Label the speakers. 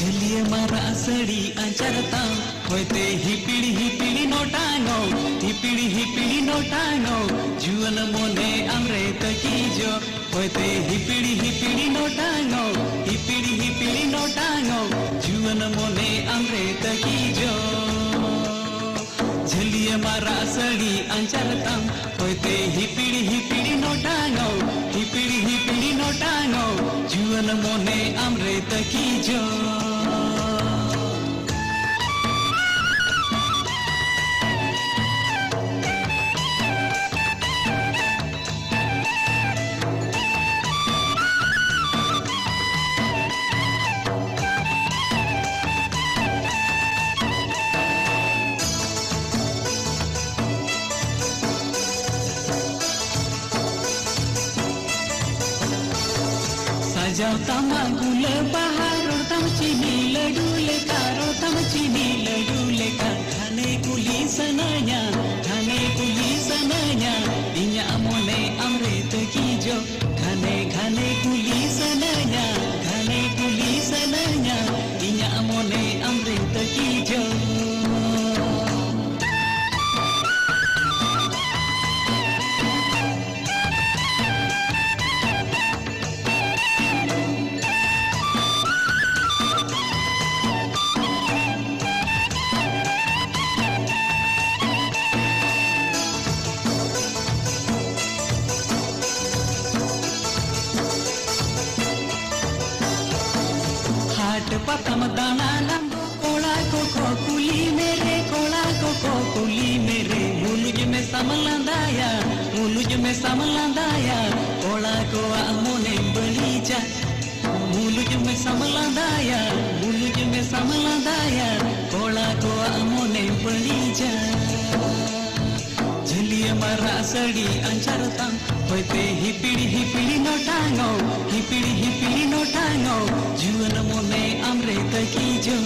Speaker 1: झलिए मारा सड़ी अंचरता होते हिपिड़ी नोटांगो हिपिड़ी नोटांगो जुअन मोने अमरे तकीजो होते हिपिड़ी नोटांगो हिपिड़ी नोटांगो जुअन मोने अमरे तकीजो झलिए मारा सड़ी अंचरता होते हिपिड़ी नोटांगो हिपिड़ी नोटांगो जुअन मोने अमरे तकीजो जाओ तमा गुल बहार तम चीनी लडूले कारो तम चीनी लडूले का खाने कुली सनाया इन्या मोने अमृत की जो खाने कुली सनाया इन्या मोने अमृत की जो पतम दाना लंबो कोला को कुली मेरे मुलुज में समलंदाया कोला को आमोने बलीजा मुलुज में समलंदाया कोला को आमोने बलीजा झलिए मारा सड़ी अंचरता होते हिपिड़ी नोटांगो जुअन मोने अमृत की जो